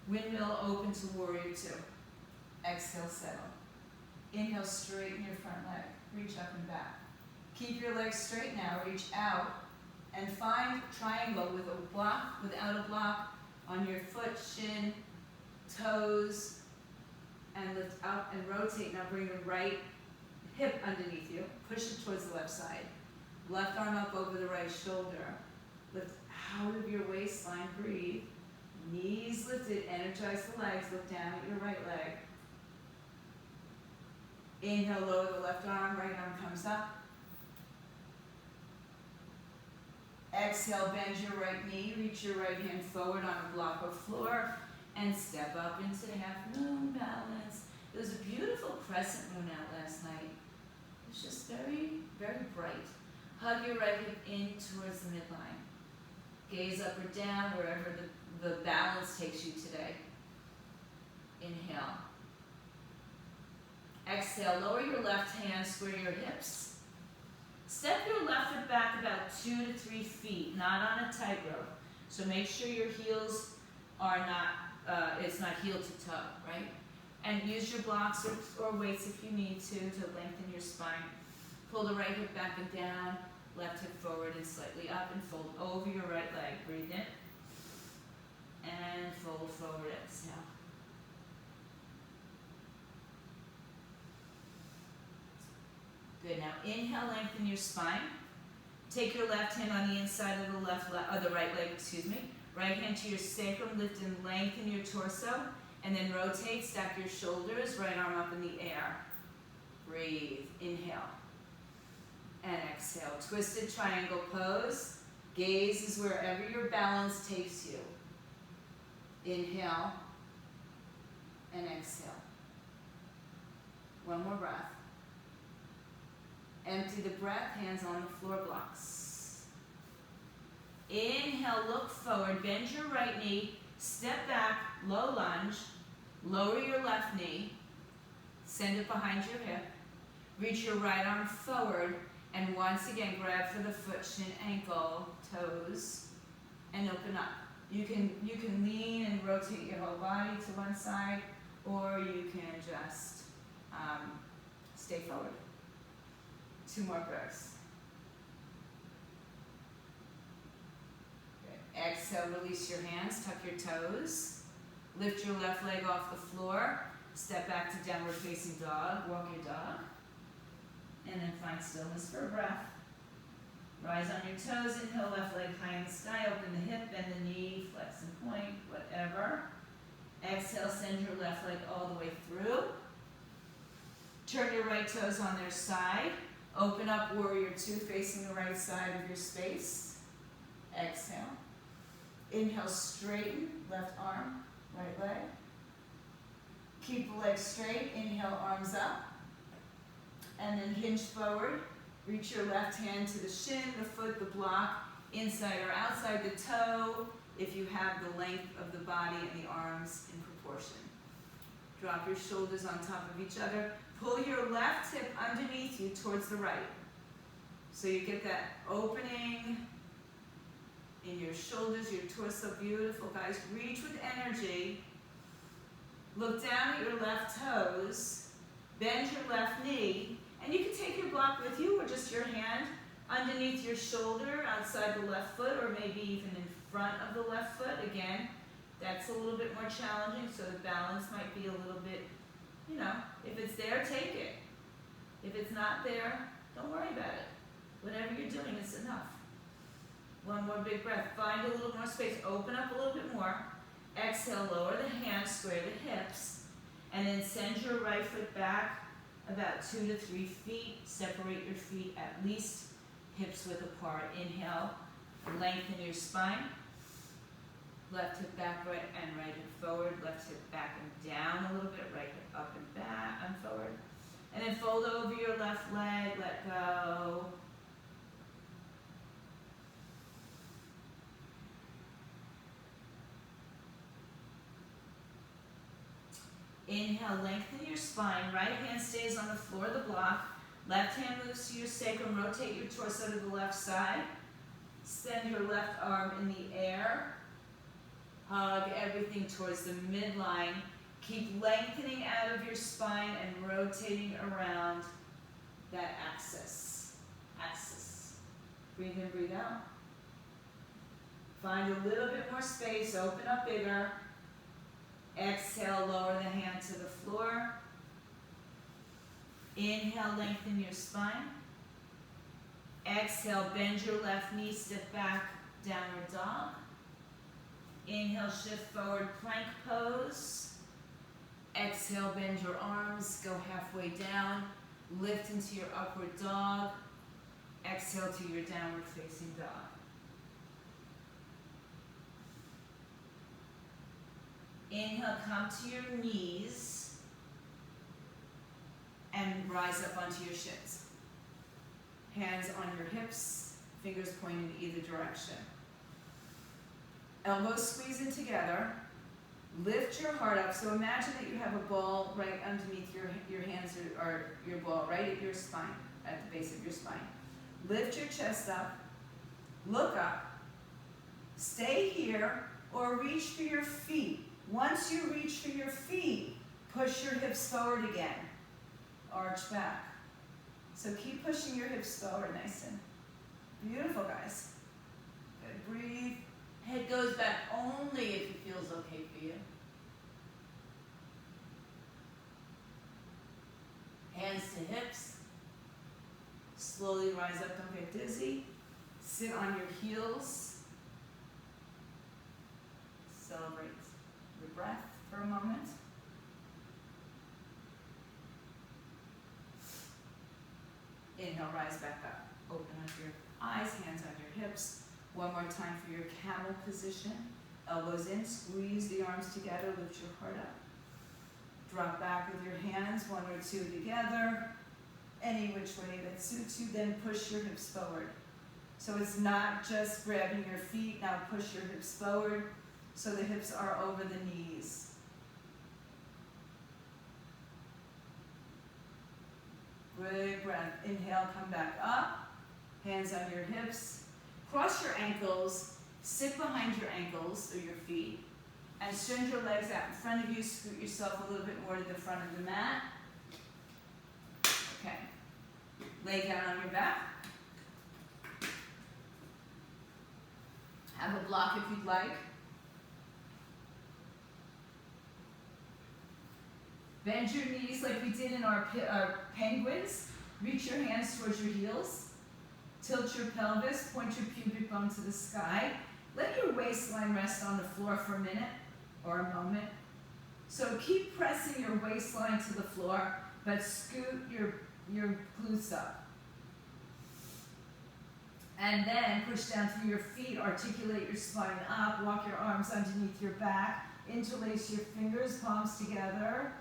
Windmill open to warrior two. Exhale, settle. Inhale, straighten your front leg. Reach up and back. Keep your legs straight now, reach out, and find triangle with a block, without a block, on your foot, shin, toes, and lift up and rotate. Now bring the right hip underneath you. Push it towards the left side. Left arm up over the right shoulder. Lift out of your waistline. Breathe. Knees lifted. Energize the legs. Look down at your right leg. Inhale, lower the left arm. Right arm comes up. Exhale, bend your right knee. Reach your right hand forward on a block of floor. And step up into half moon balance. It was a beautiful crescent moon out last night. It was just very, very bright. Hug your right hip in towards the midline. Gaze up or down, wherever the balance takes you today. Inhale. Exhale, lower your left hand, square your hips. Step your left foot back about 2 to 3 feet, not on a tightrope. So make sure your heels are not, it's not heel to toe, right? And use your blocks or weights if you need to lengthen your spine. Pull the right hip back and down, left hip forward and slightly up, and fold over your right leg. Breathe in. And fold forward, exhale. Good, now inhale, lengthen your spine. Take your left hand on the inside of the right leg, Right hand to your sacrum, lift and lengthen your torso, and then rotate, stack your shoulders, right arm up in the air. Breathe, inhale. And exhale, twisted triangle pose. Gaze is wherever your balance takes you. Inhale and exhale. One more breath. Empty the breath, hands on the floor blocks. Inhale, look forward, bend your right knee, step back, low lunge, lower your left knee, send it behind your hip, reach your right arm forward, and once again grab for the foot, shin, ankle, toes, and open up. You can lean and rotate your whole body to one side, or you can just stay forward. 2 more breaths. Good. Exhale, release your hands, tuck your toes. Lift your left leg off the floor. Step back to downward facing dog. Walk your dog. And then find stillness for a breath. Rise on your toes. Inhale, left leg high in the sky. Open the hip, bend the knee, flex and point, whatever. Exhale, send your left leg all the way through. Turn your right toes on their side. Open up warrior two, facing the right side of your space. Exhale. Inhale, straighten, left arm, right leg. Keep the legs straight. Inhale, arms up. And then hinge forward. Reach your left hand to the shin, the foot, the block, inside or outside the toe, if you have the length of the body and the arms in proportion. Drop your shoulders on top of each other. Pull your left hip underneath you towards the right. So you get that opening in your shoulders, your torso. Beautiful, guys. Reach with energy. Look down at your left toes. Bend your left knee. And you can take your block with you or just your hand underneath your shoulder, outside the left foot, or maybe even in front of the left foot. Again, that's a little bit more challenging, so the balance might be a little bit, if it's there, take it. If it's not there, don't worry about it. Whatever you're doing, it's enough. One more big breath. Find a little more space. Open up a little bit more. Exhale, lower the hands, square the hips, and then send your right foot back about 2 to 3 feet. Separate your feet at least hips width apart. Inhale, lengthen your spine. Left hip back, right hip forward. Left hip back and down a little bit. Right hip up and back and forward. And then fold over your left leg. Let go. Inhale, lengthen your spine. Right hand stays on the floor of the block. Left hand moves to your sacrum. Rotate your torso to the left side. Send your left arm in the air. Hug everything towards the midline. Keep lengthening out of your spine and rotating around that axis. Breathe in, breathe out. Find a little bit more space. Open up bigger. Exhale, lower the hand to the floor. Inhale, lengthen your spine. Exhale, bend your left knee, step back, downward dog. Inhale, shift forward, plank pose. Exhale, bend your arms, go halfway down. Lift into your upward dog. Exhale to your downward facing dog. Inhale, come to your knees and rise up onto your shins. Hands on your hips, fingers pointing in either direction. Elbows squeezing together. Lift your heart up. So imagine that you have a ball right underneath your hands, or your ball right at your spine, at the base of your spine. Lift your chest up. Look up. Stay here or reach for your feet. Once you reach for your feet, push your hips forward again. Arch back. So keep pushing your hips forward, nice and beautiful, guys. Good, breathe. Head goes back only if it feels okay for you. Hands to hips. Slowly rise up, don't get dizzy. Sit on your heels. Celebrate your breath for a moment. Inhale, rise back up. Open up your eyes, hands on your hips. One more time for your camel position. Elbows in, squeeze the arms together, lift your heart up. Drop back with your hands, one or two together. Any which way that suits you, then push your hips forward. So it's not just grabbing your feet, now push your hips forward so the hips are over the knees. Big breath. Inhale, come back up. Hands on your hips. Cross your ankles. Sit behind your ankles or your feet. And stretch your legs out in front of you. Scoot yourself a little bit more to the front of the mat. Okay. Lay down on your back. Have a block if you'd like. Bend your knees like we did in our penguins. Reach your hands towards your heels. Tilt your pelvis, point your pubic bone to the sky. Let your waistline rest on the floor for a minute or a moment. So keep pressing your waistline to the floor, but scoot your glutes up. And then push down through your feet, articulate your spine up, walk your arms underneath your back, interlace your fingers, palms together,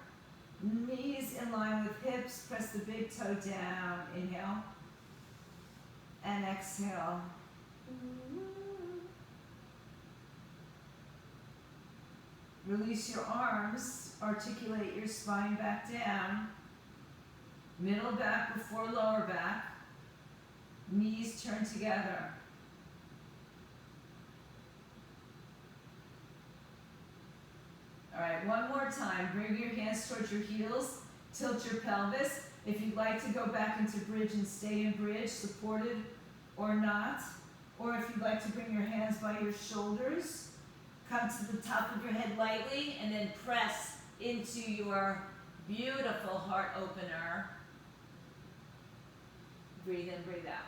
knees in line with hips, press the big toe down, inhale, and exhale. Release your arms, articulate your spine back down, middle back before lower back, knees turn together. All right, one more time. Bring your hands towards your heels, tilt your pelvis. If you'd like to go back into bridge and stay in bridge, supported or not, or if you'd like to bring your hands by your shoulders, come to the top of your head lightly and then press into your beautiful heart opener. Breathe in, breathe out.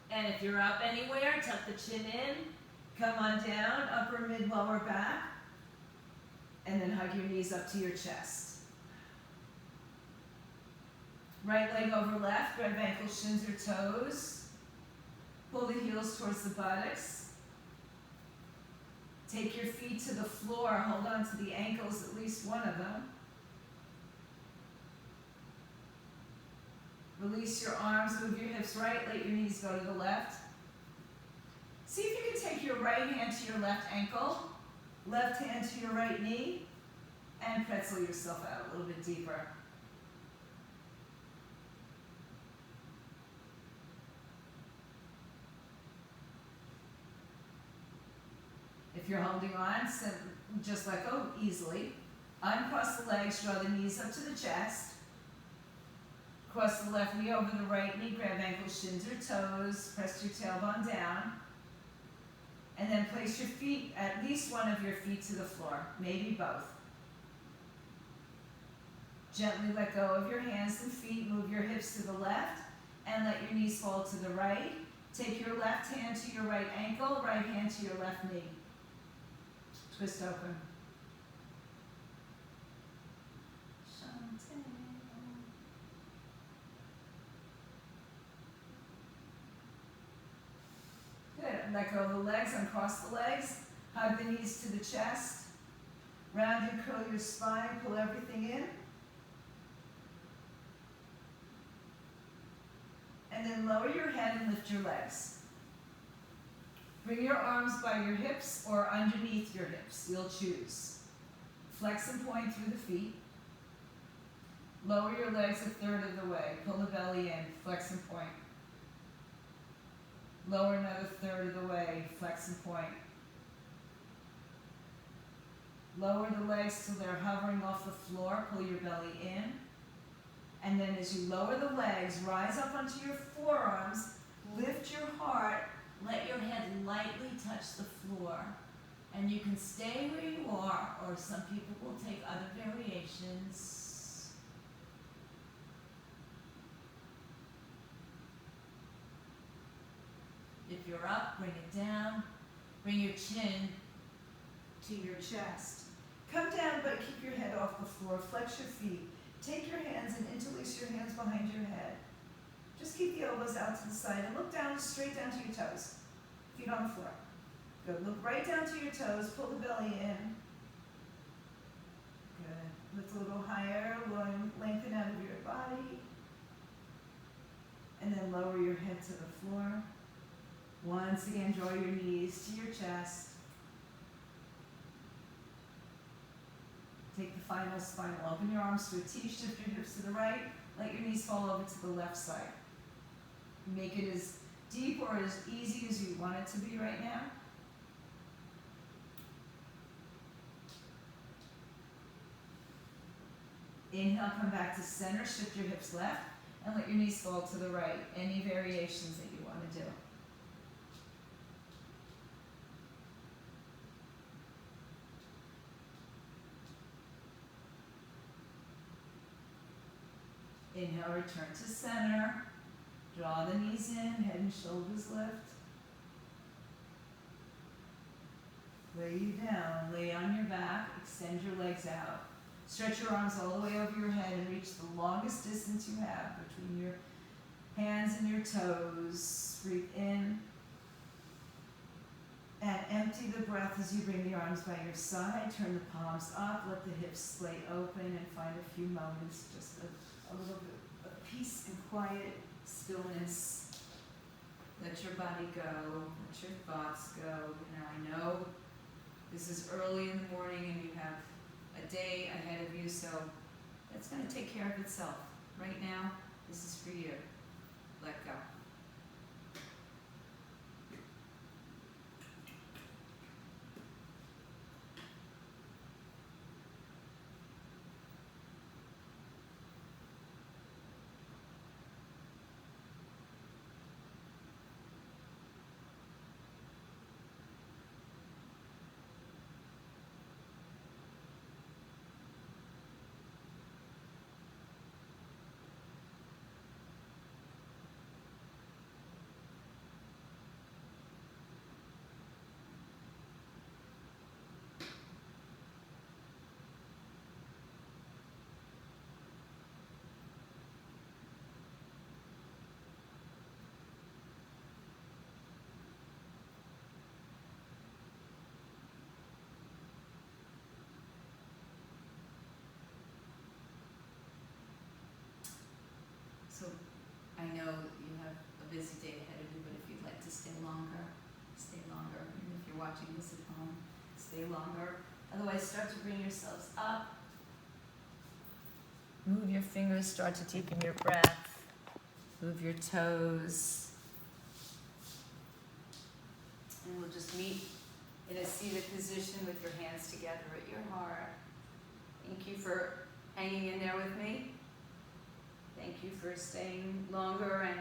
And if you're up anywhere, tuck the chin in, come on down, upper, mid, lower back, and then hug your knees up to your chest. Right leg over left, right ankle, shins or toes. Pull the heels towards the buttocks. Take your feet to the floor, hold on to the ankles, at least one of them. Release your arms, move your hips right, let your knees go to the left. See if you can take your right hand to your left ankle, left hand to your right knee, and pretzel yourself out a little bit deeper. If you're holding on, just let go easily. Uncross the legs, draw the knees up to the chest. Cross the left knee over the right knee, grab ankles, shins or toes, press your tailbone down. And then place your feet, at least one of your feet to the floor, maybe both. Gently let go of your hands and feet, move your hips to the left, and let your knees fall to the right. Take your left hand to your right ankle, right hand to your left knee. Twist open. Good. Let go of the legs, uncross the legs, hug the knees to the chest. Round and curl your spine, pull everything in. And then lower your head and lift your legs. Bring your arms by your hips or underneath your hips. You'll choose. Flex and point through the feet. Lower your legs a third of the way. Pull the belly in. Flex and point. Lower another third of the way. Flex and point. Lower the legs till they're hovering off the floor. Pull your belly in. And then as you lower the legs, rise up onto your forearms. Lift your heart. Let your head lightly touch the floor. And you can stay where you are, or some people will take other variations. If you're up, bring it down. Bring your chin to your chest. Come down, but keep your head off the floor. Flex your feet. Take your hands and interlace your hands behind your head. Just keep the elbows out to the side and look down, straight down to your toes. Feet on the floor. Good. Look right down to your toes. Pull the belly in. Good. Lift a little higher. Lengthen out of your body. And then lower your head to the floor. Once again, draw your knees to your chest. Take the final spinal. Open your arms to a T. Shift your hips to the right. Let your knees fall over to the left side. Make it as deep or as easy as you want it to be right now. Inhale, come back to center. Shift your hips left and let your knees fall to the right. Any variations that you want to do. Inhale, return to center. Draw the knees in, head and shoulders lift. lay you down, lay on your back, extend your legs out. Stretch your arms all the way over your head and reach the longest distance you have between your hands and your toes. Breathe in and empty the breath as you bring the arms by your side. Turn the palms up, let the hips splay open, and find a few moments just a little bit of peace and quiet, stillness. Let your body go, let your thoughts go. Now I know this is early in the morning and you have a day ahead of you, so that's going to take care of itself. Right now, this is for you. Let go. So I know you have a busy day ahead of you, but if you'd like to stay longer, stay longer. And if you're watching this at home, stay longer. Otherwise, start to bring yourselves up. Move your fingers, start to deepen your breath. Move your toes. And we'll just meet in a seated position with your hands together at your heart. Thank you for hanging in there with me. Thank you for staying longer and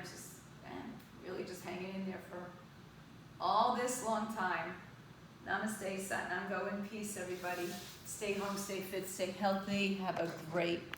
really just hanging in there for all this long time. Namaste, Sat Nam, go in peace, everybody. Stay home, stay fit, stay healthy. Have a great